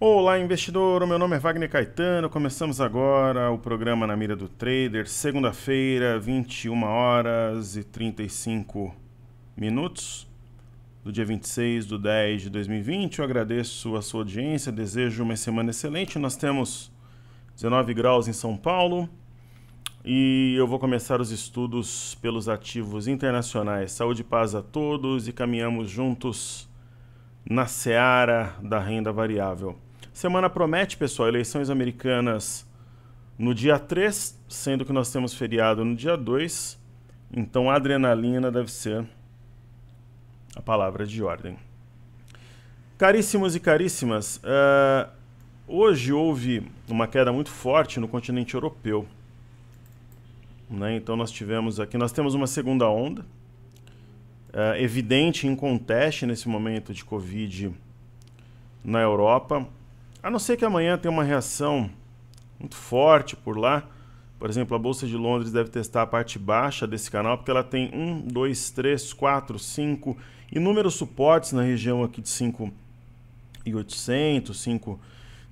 Olá, investidor. O meu nome é Wagner Caetano. Começamos agora o programa Na Mira do Trader, segunda-feira, 21 horas e 35 minutos, do dia 26 de 10 de 2020. Eu agradeço a sua audiência, desejo uma semana excelente. Nós temos 19 graus em São Paulo e eu vou começar os estudos pelos ativos internacionais. Saúde e paz a todos e caminhamos juntos na seara da renda variável. Semana promete, pessoal, eleições americanas no dia 3, sendo que nós temos feriado no dia 2, então adrenalina deve ser a palavra de ordem. Caríssimos e caríssimas, hoje houve uma queda muito forte no continente europeu, né? Então nós temos uma segunda onda, evidente, inconteste nesse momento de Covid na Europa, a não ser que amanhã tenha uma reação muito forte por lá. Por exemplo, a Bolsa de Londres deve testar a parte baixa desse canal, porque ela tem 1, 2, 3, 4, 5 inúmeros suportes na região aqui de 5.800,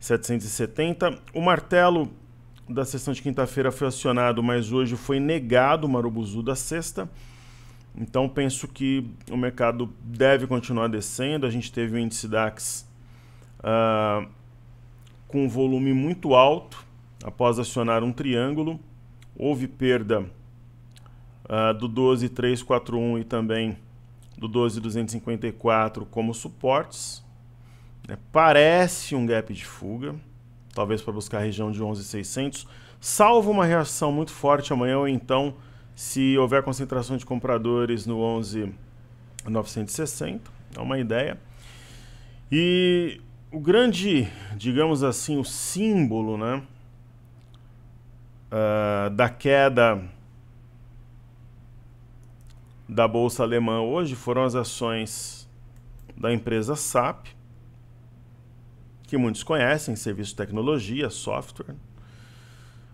5.770. O martelo da sessão de quinta-feira foi acionado, mas hoje foi negado o Marubozu da sexta. Então penso que o mercado deve continuar descendo. A gente teve o índice DAX com um volume muito alto após acionar um triângulo. Houve perda do 12.341 e também do 12.254 como suportes. Parece um gap de fuga, talvez para buscar a região de 11.600, salvo uma reação muito forte amanhã, ou então se houver concentração de compradores no 11.960, é uma ideia. E o grande, digamos assim, o símbolo, né, da queda da Bolsa Alemã hoje foram as ações da empresa SAP, que muitos conhecem, serviço de tecnologia, software.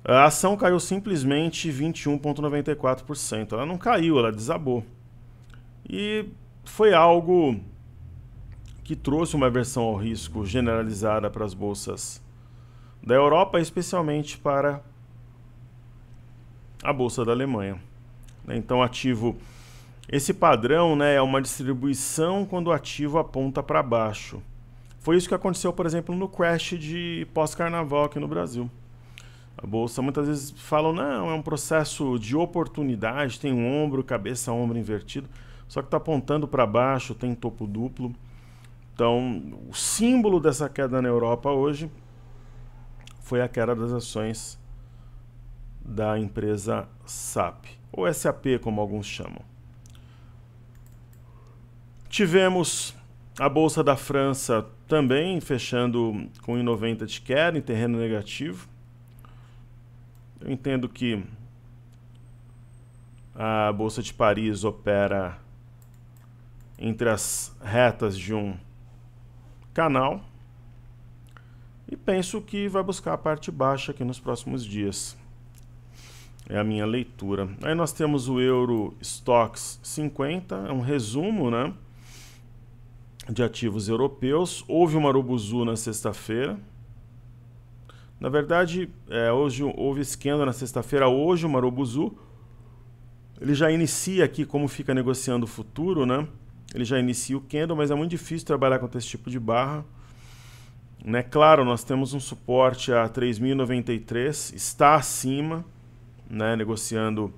A ação caiu simplesmente 21,94%. Ela não caiu, ela desabou. E foi algo que trouxe uma aversão ao risco generalizada para as bolsas da Europa, especialmente para a bolsa da Alemanha. Então, esse padrão, né, é uma distribuição quando o ativo aponta para baixo. Foi isso que aconteceu, por exemplo, no crash de pós-carnaval aqui no Brasil. A bolsa muitas vezes falam, não, é um processo de oportunidade, tem um ombro, cabeça, ombro invertido, só que está apontando para baixo, tem topo duplo. Então, o símbolo dessa queda na Europa hoje foi a queda das ações da empresa SAP, ou SAP, como alguns chamam. Tivemos a Bolsa da França também fechando com 1,90 de queda em terreno negativo. Eu entendo que a Bolsa de Paris opera entre as retas de um canal e penso que vai buscar a parte baixa aqui nos próximos dias. É a minha leitura. Aí nós temos o Euro Stoxx 50, é um resumo, né, de ativos europeus. Houve uma Marubozu na sexta-feira. Na verdade, hoje houve esquema na sexta-feira. Hoje o Marubozu, ele já inicia aqui como fica negociando o futuro, né? Ele já inicia o candle, mas é muito difícil trabalhar com esse tipo de barra, né? Claro, nós temos um suporte a 3.093, está acima, né, negociando.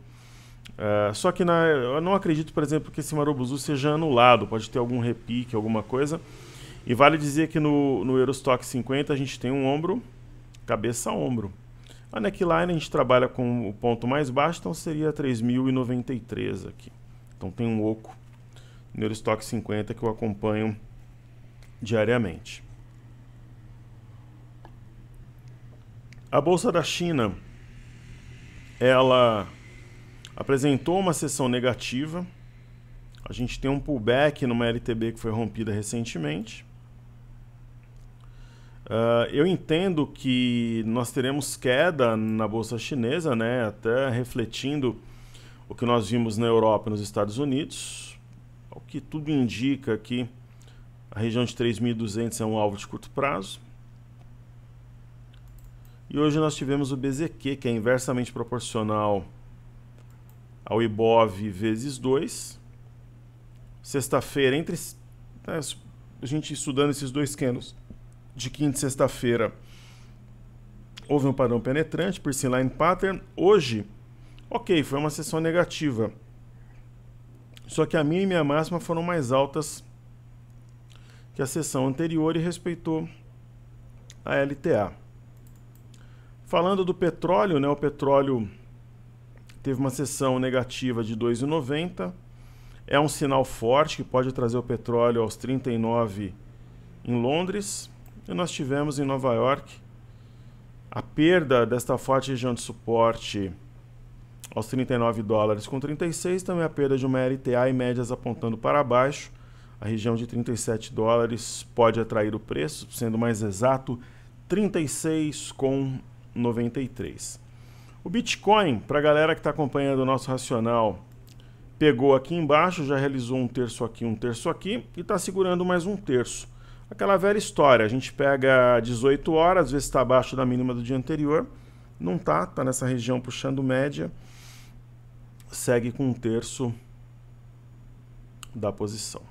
Só que eu não acredito, por exemplo, que esse Marubozu seja anulado, pode ter algum repique, alguma coisa. E vale dizer que no Eurostoxx 50 a gente tem um ombro, cabeça a ombro. A neckline a gente trabalha com o ponto mais baixo, então seria 3.093 aqui. Então tem um oco no Eurostoxx 50 que eu acompanho diariamente. A Bolsa da China, ela apresentou uma sessão negativa. A gente tem um pullback numa LTB que foi rompida recentemente. Eu entendo que nós teremos queda na bolsa chinesa, né, até refletindo o que nós vimos na Europa e nos Estados Unidos. O que tudo indica que a região de 3.200 é um alvo de curto prazo. E hoje nós tivemos o BZQ, que é inversamente proporcional ao IBOV vezes 2. Sexta-feira, a gente estudando esses dois candles de quinta e sexta-feira, houve um padrão penetrante, Piercing Line Pattern. Hoje, ok, foi uma sessão negativa. Só que a mínima e a máxima foram mais altas que a sessão anterior e respeitou a LTA. Falando do petróleo, né, o petróleo teve uma sessão negativa de 2,90. É um sinal forte que pode trazer o petróleo aos 39 em Londres. E nós tivemos em Nova York a perda desta forte região de suporte aos 39 dólares com 36, também a perda de uma LTA e médias apontando para baixo. A região de 37 dólares pode atrair o preço, sendo mais exato, 36,93. O Bitcoin, para a galera que está acompanhando o nosso racional, pegou aqui embaixo, já realizou um terço aqui e está segurando mais um terço. Aquela velha história, a gente pega 18 horas, vê se está abaixo da mínima do dia anterior. Não está, está nessa região puxando média. Segue com um terço da posição.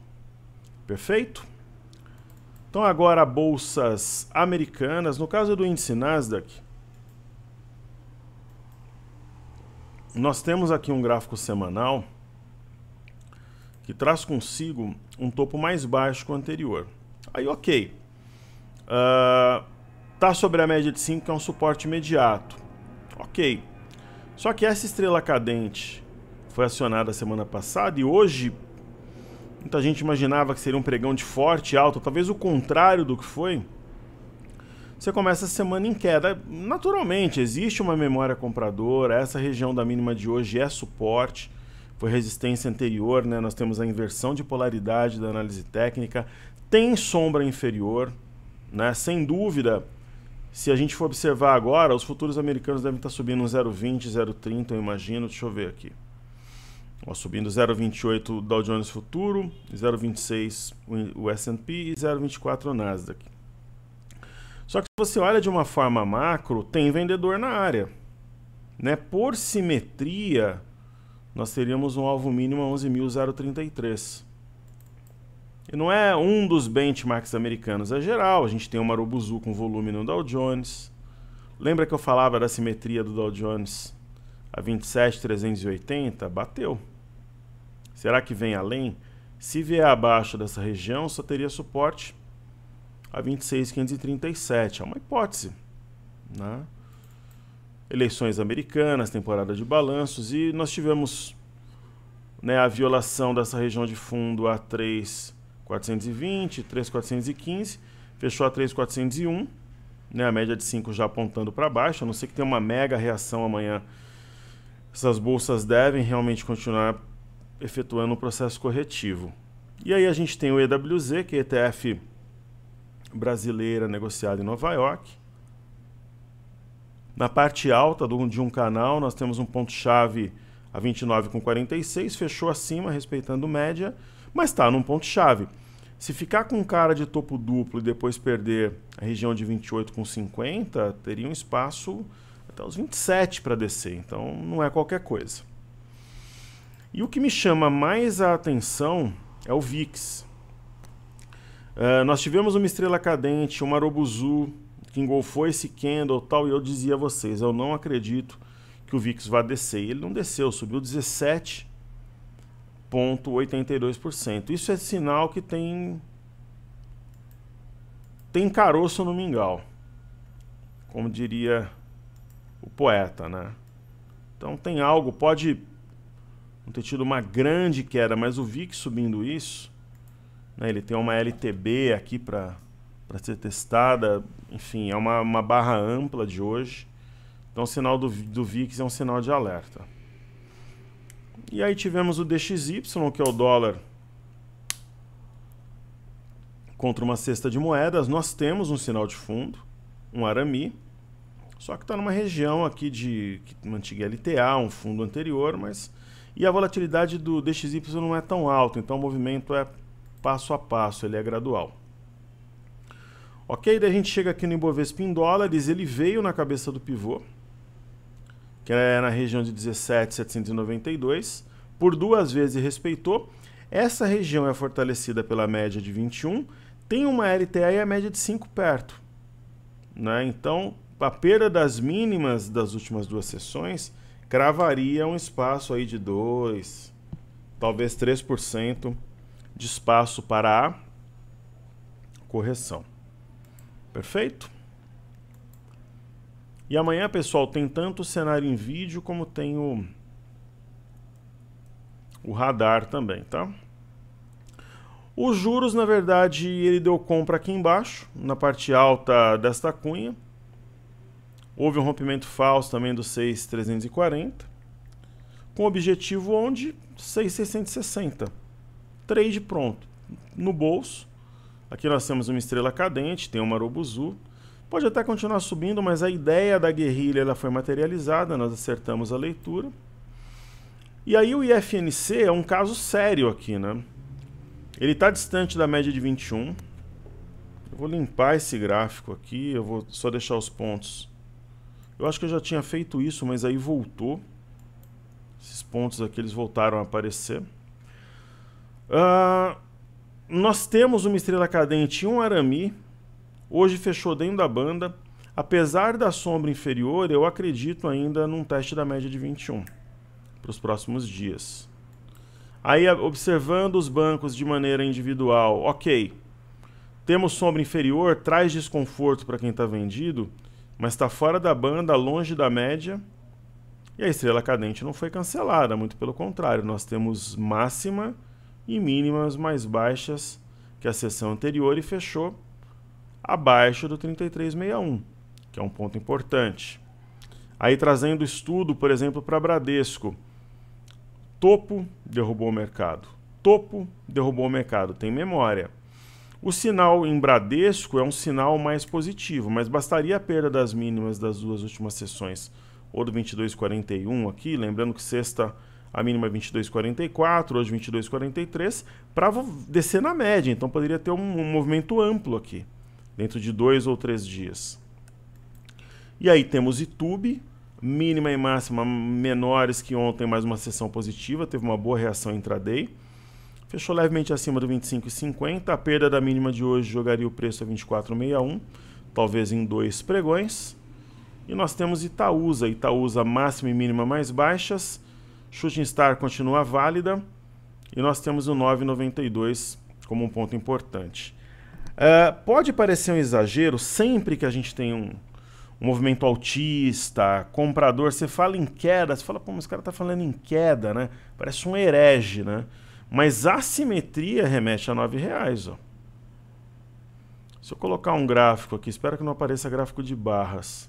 Perfeito? Então agora bolsas americanas. No caso do índice Nasdaq, nós temos aqui um gráfico semanal que traz consigo um topo mais baixo que o anterior. Aí ok. Tá sobre a média de 5, que é um suporte imediato. Ok. Só que essa estrela cadente foi acionada semana passada e hoje muita gente imaginava que seria um pregão de forte alta, talvez o contrário do que foi. Você começa a semana em queda. Naturalmente, existe uma memória compradora, essa região da mínima de hoje é suporte, foi resistência anterior, né? Nós temos a inversão de polaridade da análise técnica, tem sombra inferior, né? Sem dúvida, se a gente for observar agora, os futuros americanos devem estar subindo 0,20, 0,30, eu imagino, deixa eu ver aqui. Ó, subindo 0,28 o Dow Jones Futuro, 0,26 o S&P e 0,24 o Nasdaq. Só que se você olha de uma forma macro, tem vendedor na área, né? Por simetria, nós teríamos um alvo mínimo a 11.033. E não é um dos benchmarks americanos, é geral. A gente tem o Marubozu com volume no Dow Jones. Lembra que eu falava da simetria do Dow Jones a 27.380? Bateu. Será que vem além? Se vier abaixo dessa região, só teria suporte a 26.537. É uma hipótese, né? Eleições americanas, temporada de balanços, e nós tivemos, né, a violação dessa região de fundo a 3.420, 3.415, fechou a 3.401, né, a média de 5 já apontando para baixo, a não ser que tenha uma mega reação amanhã. Essas bolsas devem realmente continuar efetuando um processo corretivo. E aí a gente tem o EWZ, que é ETF brasileira negociada em Nova York. Na parte alta de um canal, nós temos um ponto-chave a 29,46, fechou acima, respeitando média, mas está num ponto-chave. Se ficar com cara de topo duplo e depois perder a região de 28,50, teria um espaço até os 27 para descer, então não é qualquer coisa. E o que me chama mais a atenção é o VIX. Nós tivemos uma estrela cadente, uma Marubozu, que engolfou esse candle tal, e eu dizia a vocês, eu não acredito que o VIX vá descer. E ele não desceu, subiu 17,82%. Isso é sinal que tem caroço no mingau, como diria o poeta, né? Então tem algo, pode não ter tido uma grande queda, mas o VIX subindo isso, né, ele tem uma LTB aqui para ser testada, enfim, é uma barra ampla de hoje. Então o sinal do VIX é um sinal de alerta. E aí tivemos o DXY, que é o dólar contra uma cesta de moedas. Nós temos um sinal de fundo, um Arami, só que está numa região aqui de uma antiga LTA, um fundo anterior, mas e a volatilidade do DXY não é tão alta, então o movimento é passo a passo, ele é gradual. Ok, daí a gente chega aqui no Ibovespa em dólares, ele veio na cabeça do pivô, que é na região de 17.792, por 2 vezes respeitou. Essa região é fortalecida pela média de 21, tem uma LTA e a média de 5 perto, né? Então, a perda das mínimas das últimas 2 sessões cravaria um espaço aí de 2, talvez 3% de espaço para a correção. Perfeito? E amanhã, pessoal, tem tanto o cenário em vídeo como tem o radar também, tá? Os juros, na verdade, ele deu compra aqui embaixo, na parte alta desta cunha. Houve um rompimento falso também do 6.340, com objetivo onde? 6.660. Trade pronto, no bolso. Aqui nós temos uma estrela cadente, tem um Marubozu. Pode até continuar subindo, mas a ideia da guerrilha ela foi materializada, nós acertamos a leitura. E aí o IFNC é um caso sério aqui, né? Ele está distante da média de 21. Eu vou limpar esse gráfico aqui, eu vou só deixar os pontos. Eu acho que eu já tinha feito isso, mas aí voltou. Esses pontos aqui eles voltaram a aparecer. Nós temos uma estrela cadente e um arame. Hoje fechou dentro da banda. Apesar da sombra inferior, eu acredito ainda num teste da média de 21 para os próximos dias. Aí, observando os bancos de maneira individual, ok. Temos sombra inferior, traz desconforto para quem está vendido, mas está fora da banda, longe da média. E a estrela cadente não foi cancelada, muito pelo contrário. Nós temos máxima e mínimas mais baixas que a sessão anterior e fechou abaixo do 33,61, que é um ponto importante. Aí trazendo estudo, por exemplo, para Bradesco. Topo derrubou o mercado. Topo derrubou o mercado. Tem memória. O sinal em Bradesco é um sinal mais positivo, mas bastaria a perda das mínimas das 2 últimas sessões, ou do 22,41 aqui, lembrando que sexta a mínima é 22,44, hoje 22,43, para descer na média. Então poderia ter um movimento amplo aqui, dentro de 2 ou 3 dias. E aí temos Itube, mínima e máxima menores que ontem, mais uma sessão positiva, teve uma boa reação intraday. Fechou levemente acima do 25,50, a perda da mínima de hoje jogaria o preço a 24,61, talvez em 2 pregões. E nós temos Itaúsa, Itaúsa máxima e mínima mais baixas, Shooting Star continua válida, e nós temos o 9,92 como um ponto importante. Pode parecer um exagero, sempre que a gente tem um movimento altista, comprador, você fala em queda, você fala, pô, mas esse cara tá falando em queda, né? Parece um herege, né? Mas a simetria remete a R$9, ó. Se eu colocar um gráfico aqui, espero que não apareça gráfico de barras.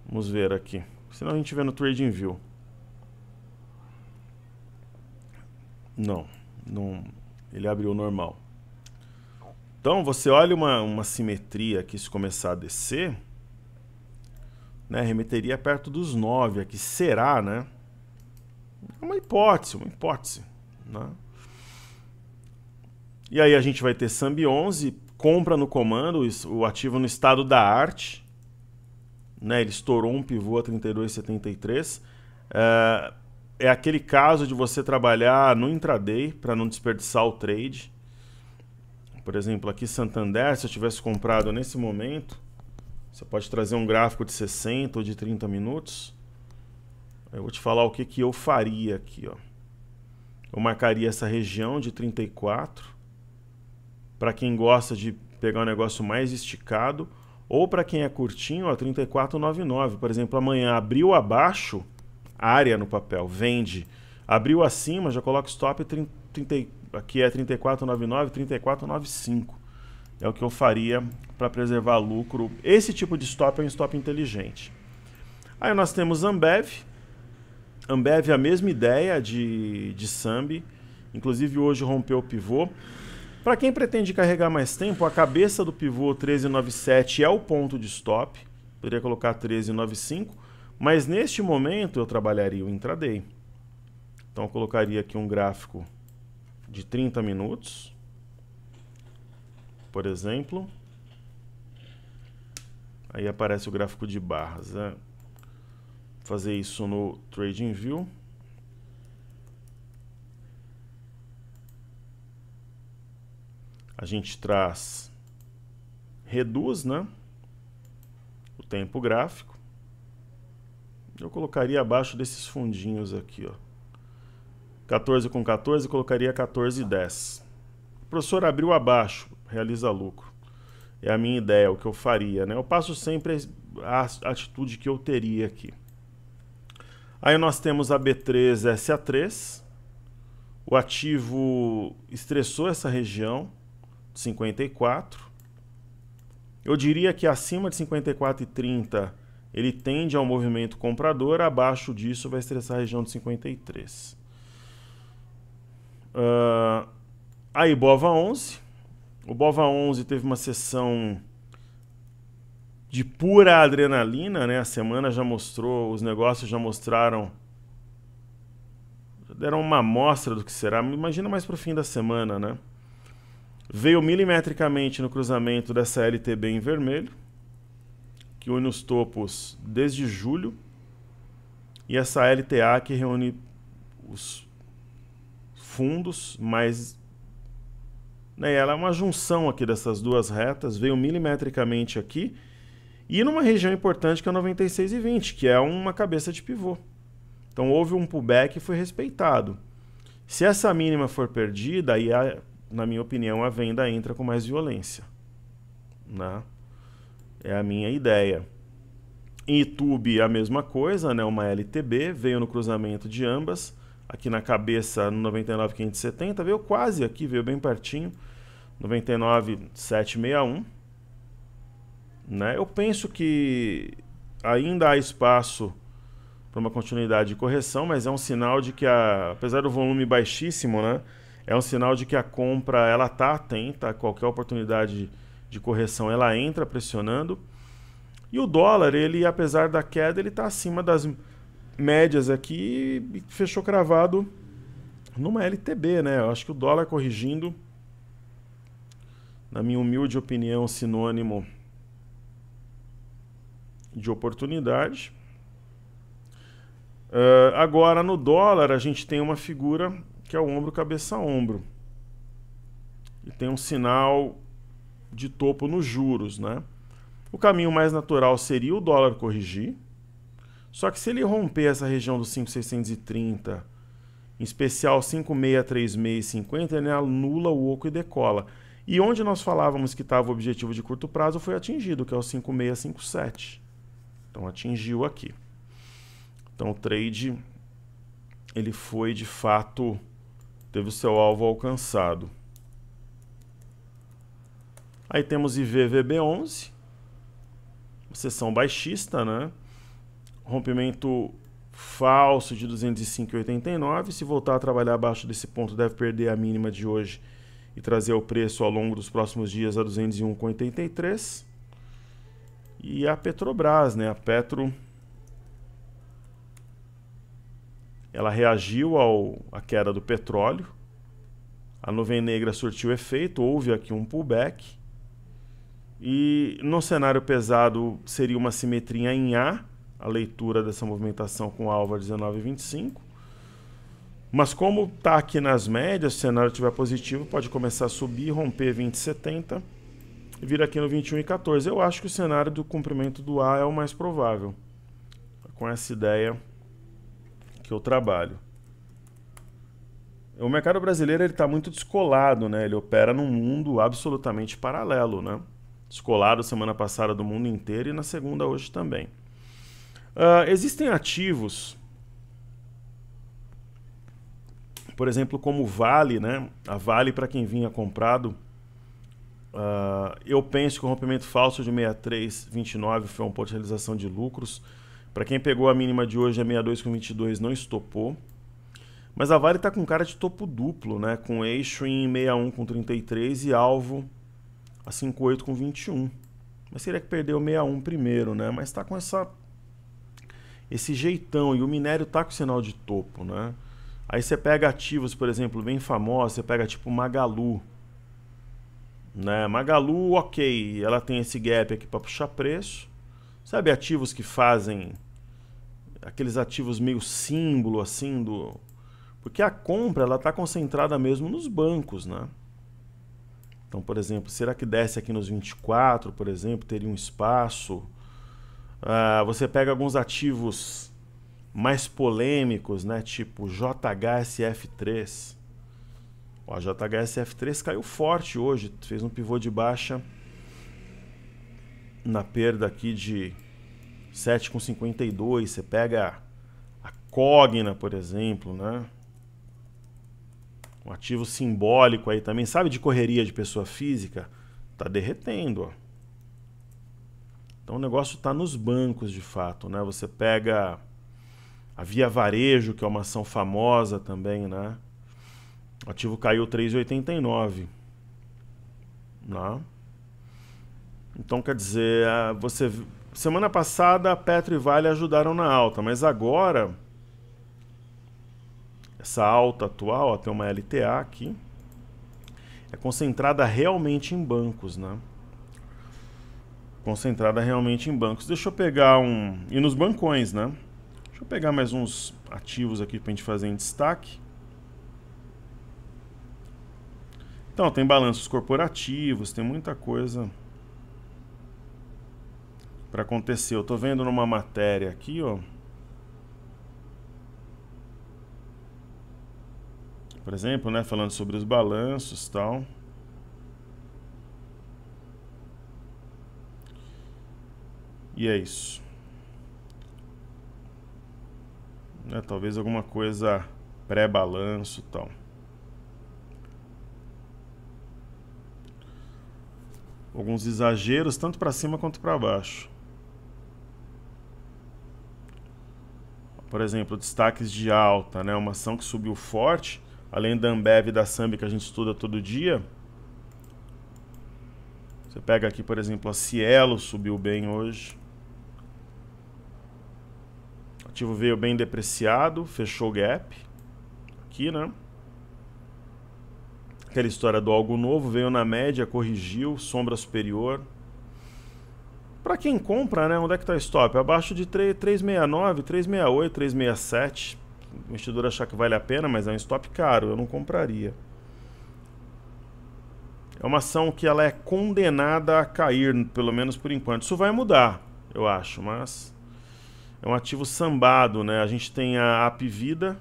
Vamos ver aqui. Senão a gente vê no TradingView. Não, ele abriu normal. Então, você olha uma simetria aqui, se começar a descer, né, remeteria perto dos 9 aqui. Será, né? É uma hipótese, né? E aí a gente vai ter Sambi 11, compra no comando, o ativo no estado da arte, né? Ele estourou um pivô a 32,73. É aquele caso de você trabalhar no intraday para não desperdiçar o trade. Por exemplo, aqui Santander, se eu tivesse comprado nesse momento, você pode trazer um gráfico de 60 ou de 30 minutos. Eu vou te falar o que eu faria aqui, ó. Eu marcaria essa região de 34, para quem gosta de pegar um negócio mais esticado, ou para quem é curtinho, ó, 34,99. Por exemplo, amanhã abriu abaixo, área no papel, vende. Abriu acima, já coloca stop, aqui é 34,99, 34,95. É o que eu faria para preservar lucro. Esse tipo de stop é um stop inteligente. Aí nós temos Ambev. Ambev é a mesma ideia de Sambi, inclusive hoje rompeu o pivô. Para quem pretende carregar mais tempo, a cabeça do pivô 13,97 é o ponto de stop, poderia colocar 13,95, mas neste momento eu trabalharia o intraday. Então eu colocaria aqui um gráfico de 30 minutos, por exemplo, Aí aparece o gráfico de barras, né? Vou fazer isso no TradingView. A gente reduz, né, o tempo gráfico. Eu colocaria abaixo desses fundinhos aqui, ó. 14 com 14, colocaria 14,10. O professor abriu abaixo, realiza lucro. É a minha ideia, o que eu faria, né? Eu passo sempre a atitude que eu teria aqui. Aí nós temos a B3, SA3. O ativo estressou essa região de 54. Eu diria que acima de 54,30 ele tende ao movimento comprador, abaixo disso vai estressar a região de 53. A Ibova 11. O Bova 11 teve uma sessão de pura adrenalina, né? A semana já mostrou, os negócios já mostraram, já deram uma amostra do que será. Imagina mais para o fim da semana, né? Veio milimetricamente no cruzamento dessa LTB em vermelho, que une os topos desde julho, e essa LTA que reúne os fundos, mas né, ela é uma junção aqui dessas duas retas, veio milimetricamente aqui, e numa região importante que é 96,20, que é uma cabeça de pivô. Então houve um pullback e foi respeitado. Se essa mínima for perdida, aí na minha opinião, a venda entra com mais violência, né? É a minha ideia. Em YouTube, a mesma coisa, né? Uma LTB, veio no cruzamento de ambas. Aqui na cabeça, no 99,570, veio quase aqui, veio bem pertinho. 99,761. Né? Eu penso que ainda há espaço para uma continuidade de correção, mas é um sinal de que, apesar do volume baixíssimo, né? É um sinal de que a compra ela está atenta a qualquer oportunidade de correção, ela entra pressionando. E o dólar, ele, apesar da queda, ele está acima das médias aqui e fechou cravado numa LTB, né? Eu acho que o dólar corrigindo, na minha humilde opinião, sinônimo de oportunidade. Agora, no dólar, a gente tem uma figura que é o ombro, cabeça, ombro. E tem um sinal de topo nos juros, né? O caminho mais natural seria o dólar corrigir. Só que se ele romper essa região dos 5.630, em especial 5.636,50, ele anula o oco e decola. E onde nós falávamos que estava o objetivo de curto prazo foi atingido, que é o 5.657. Então atingiu aqui. Então o trade, ele foi de fato, teve o seu alvo alcançado. Aí temos IVVB11, sessão baixista, né? Rompimento falso de 205,89. Se voltar a trabalhar abaixo desse ponto, deve perder a mínima de hoje e trazer o preço ao longo dos próximos dias a 201,83. E a Petrobras, né? A Petro, ela reagiu à queda do petróleo. A nuvem negra surtiu efeito, houve aqui um pullback. E no cenário pesado seria uma simetria em A, a leitura dessa movimentação com alvo a 19,25. Mas como está aqui nas médias, se o cenário estiver positivo, pode começar a subir, romper 20,70 e vir aqui no 21,14. Eu acho que o cenário do comprimento do A é o mais provável. Com essa ideia que eu trabalho. O mercado brasileiro está muito descolado, né? Ele opera num mundo absolutamente paralelo, né? Descolado semana passada do mundo inteiro e na segunda hoje também. Existem ativos, por exemplo, como Vale, né? A Vale, para quem vinha comprado, eu penso que o rompimento falso de 63,29 foi um ponto de realização de lucros. Para quem pegou a mínima de hoje, a 62,22 não estopou. Mas a Vale está com cara de topo duplo, né? Com eixo em 61,33 e alvo a 58,21. Mas teria que perder o 61 primeiro, né? Mas está com esse jeitão. E o minério está com sinal de topo, né? Aí você pega ativos, por exemplo, bem famosos. Você pega tipo Magalu, né? Magalu, ok. Ela tem esse gap aqui para puxar preço. Sabe, ativos que fazem aqueles ativos meio símbolo assim do... Porque a compra ela está concentrada mesmo nos bancos, né? Então, por exemplo, será que desce aqui nos 24, por exemplo, teria um espaço? Você pega alguns ativos mais polêmicos, né? Tipo JHSF3. A JHSF3 caiu forte hoje, fez um pivô de baixa na perda aqui de 7,52. Você pega a Cogna, por exemplo, né? Um ativo simbólico aí também, sabe, de correria de pessoa física, tá derretendo, ó. Então o negócio tá nos bancos de fato, né? Você pega a Via Varejo, que é uma ação famosa também, né? O ativo caiu 3,89, né? Então quer dizer, semana passada a Petro e Vale ajudaram na alta, mas agora essa alta atual, ó, tem uma LTA aqui, é concentrada realmente em bancos, né? Concentrada realmente em bancos. Deixa eu pegar e nos bancões, né? Deixa eu pegar mais uns ativos aqui pra gente fazer em destaque. Então, tem balanços corporativos, tem muita coisa para acontecer. Eu tô vendo numa matéria aqui, ó. Por exemplo, né, falando sobre os balanços e tal. E é isso. Talvez alguma coisa pré-balanço e tal. Alguns exageros, tanto para cima quanto para baixo. Por exemplo, destaques de alta, né? Uma ação que subiu forte, além da Ambev e da Sambi que a gente estuda todo dia. Você pega aqui, por exemplo, a Cielo subiu bem hoje. O ativo veio bem depreciado, fechou o gap. Aqui, né? Aquela história do algo novo, veio na média, corrigiu, sombra superior. Para quem compra, né, onde é que está o stop? Abaixo de 369, 368, 367. O investidor achar que vale a pena, mas é um stop caro, eu não compraria. É uma ação que ela é condenada a cair, pelo menos por enquanto. Isso vai mudar, eu acho, mas é um ativo sambado, né? A gente tem a Apvida,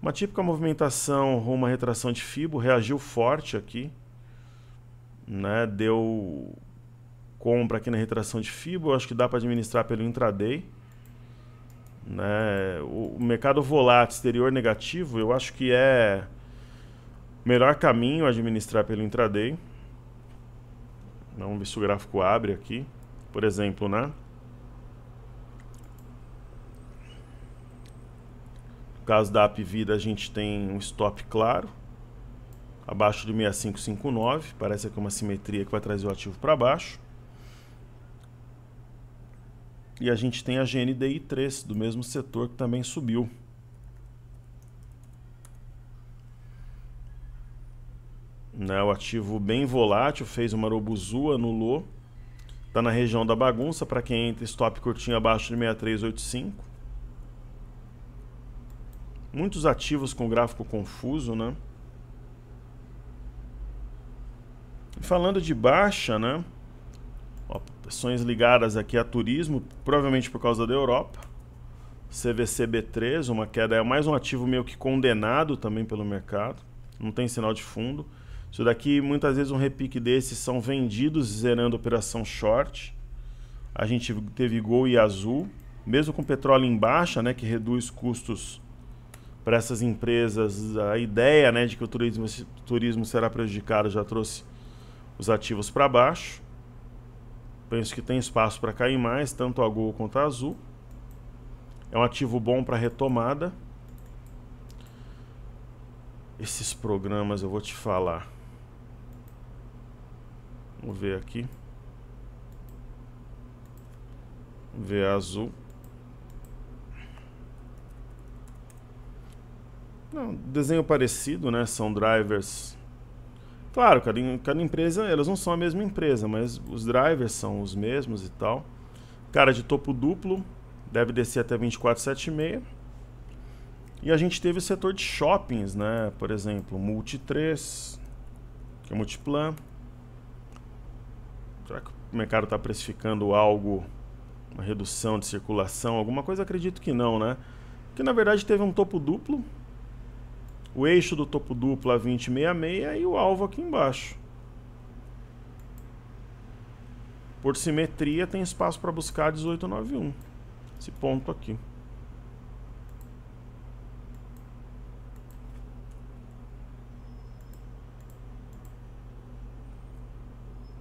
uma típica movimentação rumo à retração de FIBO, reagiu forte aqui, né? Deu compra aqui na retração de FIBO, eu acho que dá para administrar pelo intraday, né? O mercado volátil exterior negativo, eu acho que é o melhor caminho administrar pelo intraday. Vamos ver se o gráfico abre aqui, por exemplo, né? No caso da Apvida, a gente tem um stop claro, abaixo de 6559, parece aqui uma simetria que vai trazer o ativo para baixo. E a gente tem a GNDI3 do mesmo setor que também subiu. Né, o ativo bem volátil, fez uma Urubuzu, anulou. Está na região da bagunça para quem entra stop curtinho abaixo de 6385. Muitos ativos com gráfico confuso, né? E falando de baixa, né? Ações ligadas aqui a turismo, provavelmente por causa da Europa. CVCB3, uma queda, é mais um ativo meio que condenado também pelo mercado. Não tem sinal de fundo. Isso daqui, muitas vezes um repique desses são vendidos zerando operação short. A gente teve Gol e Azul, mesmo com petróleo em baixa, né, que reduz custos para essas empresas. A ideia, né, de que o turismo será prejudicado já trouxe os ativos para baixo. Penso que tem espaço para cair mais, tanto a Gol quanto a Azul. É um ativo bom para retomada. Esses programas eu vou te falar. Vamos ver aqui. Vamos ver a Azul. Não, desenho parecido, né? São drivers. Claro, cada empresa, elas não são a mesma empresa, mas os drivers são os mesmos e tal. Cara de topo duplo, deve descer até 24,76. E a gente teve o setor de shoppings, né? Por exemplo, Multi 3, que é Multiplan. Será que o mercado está precificando algo, uma redução de circulação, alguma coisa? Acredito que não, né? Porque na verdade teve um topo duplo, o eixo do topo duplo a 20,66 e o alvo aqui embaixo. Por simetria tem espaço para buscar 18,91, esse ponto aqui.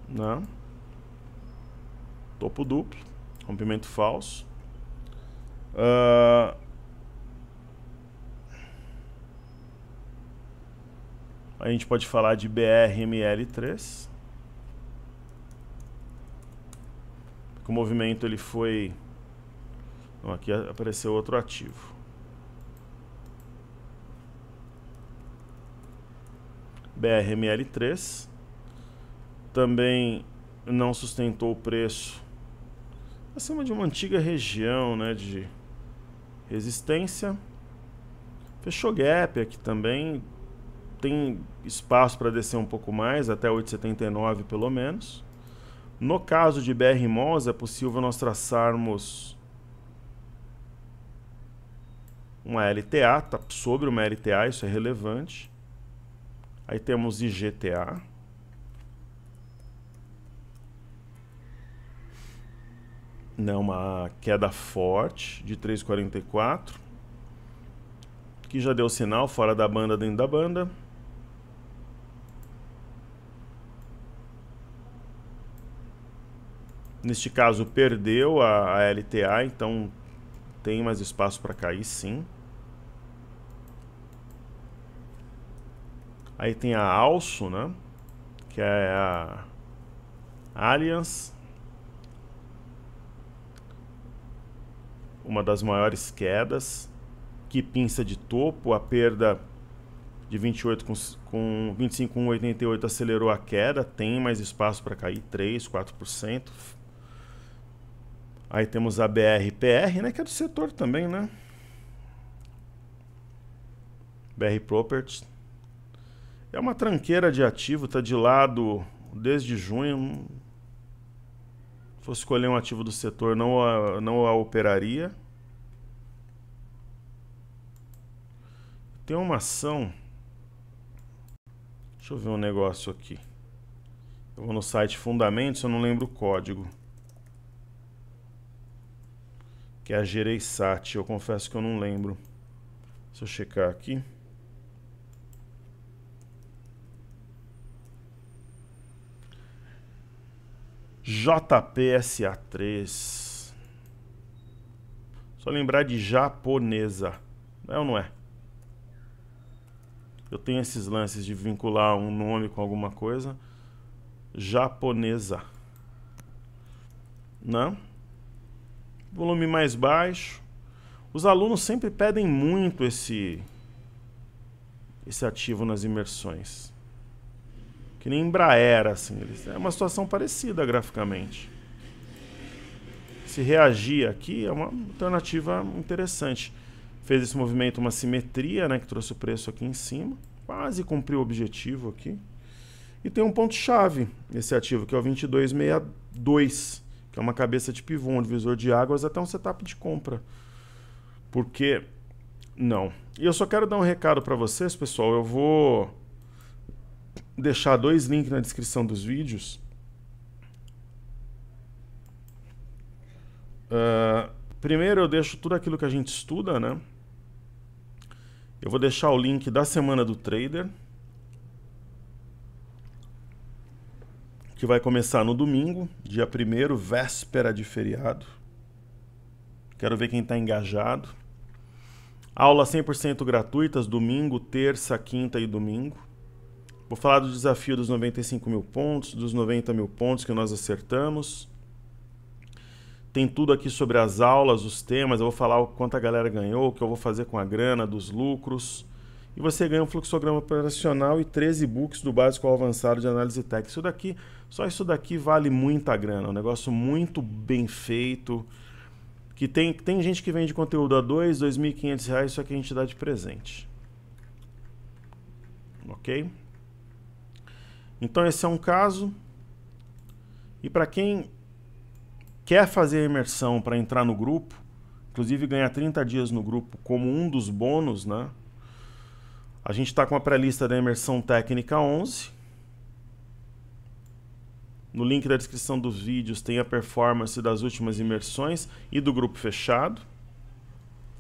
Não. Topo duplo, rompimento falso. A gente pode falar de BRML3. O movimento ele foi... Não, aqui apareceu outro ativo. BRML3 também não sustentou o preço acima de uma antiga região, né, de resistência. Fechou gap aqui também. Tem espaço para descer um pouco mais, até 8,79 pelo menos. No caso de BRMOS, é possível nós traçarmos uma LTA, tá sobre uma LTA, isso é relevante. Aí temos IGTA. Não, uma queda forte de 3,44. Que já deu sinal, fora da banda, dentro da banda. Neste caso perdeu a LTA, então tem mais espaço para cair, sim. Aí tem a Alço, né? Que é a Allianz. Uma das maiores quedas. Que pinça de topo, a perda de 28 com 25,88 acelerou a queda. Tem mais espaço para cair, 3, 4%. Aí temos a BRPR, né, que é do setor também, né? BR Properties. É uma tranqueira de ativo, tá de lado desde junho. Se fosse escolher um ativo do setor, não a operaria. Tem uma ação... Deixa eu ver um negócio aqui. Eu vou no site Fundamentos, eu não lembro o código. Que é a Gereissat, eu confesso que eu não lembro. Se eu checar aqui. JPSA3. Só lembrar de japonesa. É ou não é? Eu tenho esses lances de vincular um nome com alguma coisa. Japonesa. Não? Volume mais baixo. Os alunos sempre pedem muito esse ativo nas imersões. Que nem Embraer, assim. É uma situação parecida graficamente. Se reagir aqui é uma alternativa interessante. Fez esse movimento, uma simetria, né, que trouxe o preço aqui em cima. Quase cumpriu o objetivo aqui. E tem um ponto-chave esse ativo, que é o 2262. Que é uma cabeça de pivô, um divisor de águas, até um setup de compra. Porque não. E eu só quero dar um recado para vocês, pessoal. Eu vou deixar 2 links na descrição dos vídeos. Primeiro eu deixo tudo aquilo que a gente estuda, né? Eu vou deixar o link da semana do trader, que vai começar no domingo, dia 1º, véspera de feriado. Quero ver quem está engajado. Aulas 100% gratuitas, domingo, terça, quinta e domingo. Vou falar do desafio dos 95 mil pontos, dos 90 mil pontos que nós acertamos. Tem tudo aqui sobre as aulas, os temas. Eu vou falar o quanto a galera ganhou, o que eu vou fazer com a grana, dos lucros. e você ganha um fluxograma operacional e 13 books do básico ao avançado de análise técnica. Isso daqui, só isso daqui vale muita grana, um negócio muito bem feito, que tem gente que vende conteúdo a R$ 2.500, isso aqui a gente dá de presente. Ok? Então esse é um caso. E para quem quer fazer a imersão para entrar no grupo, inclusive ganhar 30 dias no grupo como um dos bônus, né? A gente está com a pré-lista da imersão técnica 11. No link da descrição dos vídeos tem a performance das últimas imersões e do grupo fechado.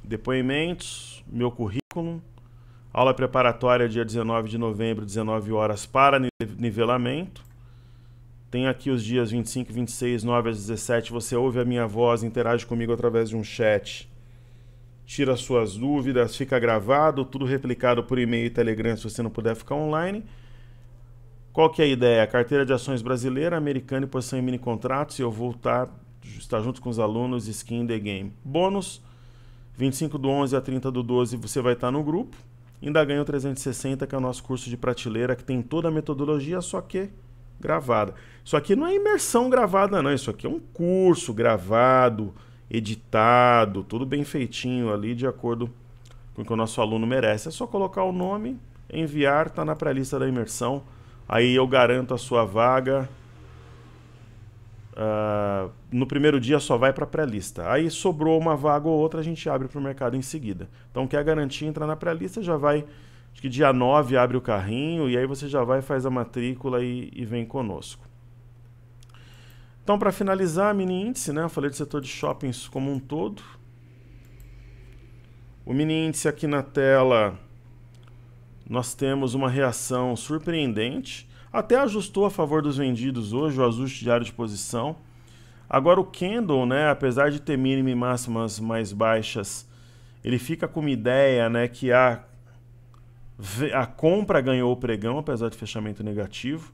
Depoimentos, meu currículo, aula preparatória dia 19 de novembro, 19 horas para nivelamento. Tem aqui os dias 25 e 26, 9 às 17, você ouve a minha voz, interage comigo através de um chat, tira suas dúvidas, fica gravado, tudo replicado por e-mail e Telegram se você não puder ficar online. Qual que é a ideia? A carteira de ações brasileira, americana e posição em mini contratos, e eu vou estar junto com os alunos, skin the game. Bônus, 25 do 11 a 30 do 12 você vai estar no grupo, ainda ganha o 360, que é o nosso curso de prateleira, que tem toda a metodologia, só que gravada. Isso aqui não é imersão gravada não, isso aqui é um curso gravado, editado, tudo bem feitinho ali, de acordo com o que o nosso aluno merece. É só colocar o nome, enviar, está na pré-lista da imersão, aí eu garanto a sua vaga. No primeiro dia só vai para a pré-lista, aí sobrou uma vaga ou outra, a gente abre para o mercado em seguida. Então quer garantir, entrar na pré-lista, já vai, acho que dia 9 abre o carrinho, e aí você já vai, faz a matrícula e vem conosco. Então, para finalizar, mini índice, né? Eu falei do setor de shoppings como um todo. O mini índice aqui na tela, nós temos uma reação surpreendente. Até ajustou a favor dos vendidos hoje, o ajuste diário de posição. Agora o candle, né, apesar de ter mínima e máximas mais baixas, ele fica com uma ideia, né, que a compra ganhou o pregão, apesar de fechamento negativo,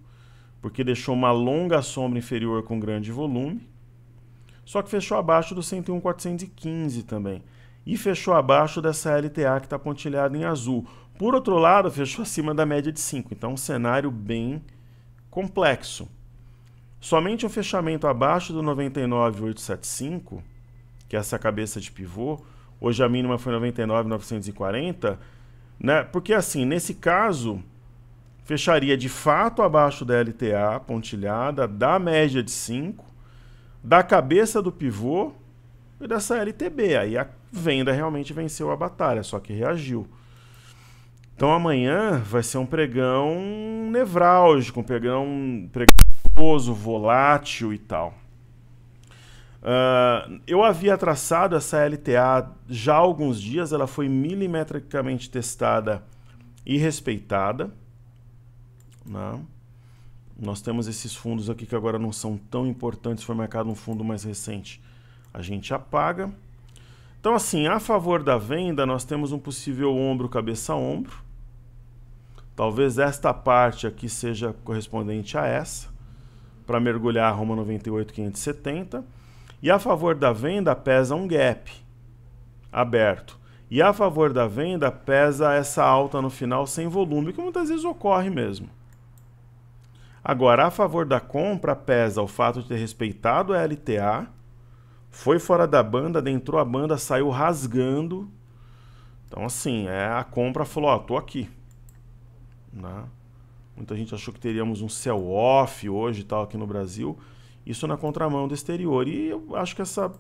porque deixou uma longa sombra inferior com grande volume. Só que fechou abaixo do 101.415 também. E fechou abaixo dessa LTA que está pontilhada em azul. Por outro lado, fechou acima da média de 5. Então, um cenário bem complexo. Somente um fechamento abaixo do 99.875, que é essa cabeça de pivô, hoje a mínima foi 99.940, né? Porque assim, nesse caso, fecharia de fato abaixo da LTA pontilhada, da média de 5, da cabeça do pivô e dessa LTB. Aí a venda realmente venceu a batalha, só que reagiu. Então amanhã vai ser um pregão nevrálgico, um pregão preguiçoso, volátil e tal. Eu havia traçado essa LTA já há alguns dias, ela foi milimetricamente testada e respeitada. Né? Nós temos esses fundos aqui que agora não são tão importantes, foi marcado um fundo mais recente, a gente apaga. Então assim, a favor da venda nós temos um possível ombro, cabeça-ombro. Talvez esta parte aqui seja correspondente a essa, para mergulhar a Roma 98.570. E a favor da venda pesa um gap aberto. E a favor da venda pesa essa alta no final sem volume, que muitas vezes ocorre mesmo. Agora, a favor da compra pesa o fato de ter respeitado a LTA, foi fora da banda, adentrou a banda, saiu rasgando. Então assim, a compra falou, ó, tô aqui. Né? Muita gente achou que teríamos um sell off hoje e tal aqui no Brasil. Isso na contramão do exterior. E eu acho que essa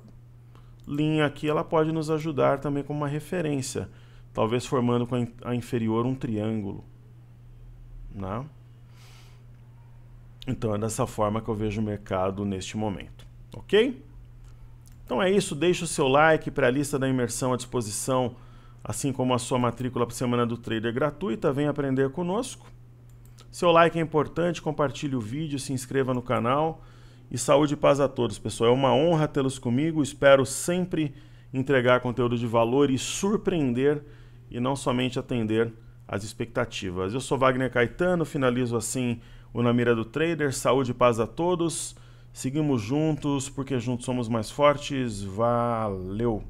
linha aqui ela pode nos ajudar também como uma referência. Talvez formando com a inferior um triângulo. Né? Então é dessa forma que eu vejo o mercado neste momento. Ok? Então é isso. Deixe o seu like para a lista da imersão à disposição, assim como a sua matrícula para a Semana do Trader gratuita. Venha aprender conosco. Seu like é importante, compartilhe o vídeo, se inscreva no canal. E saúde e paz a todos, pessoal. É uma honra tê-los comigo. Espero sempre entregar conteúdo de valor e surpreender, e não somente atender às expectativas. Eu sou Wagner Caetano, finalizo assim o Na Mira do Trader. Saúde e paz a todos. Seguimos juntos, porque juntos somos mais fortes. Valeu!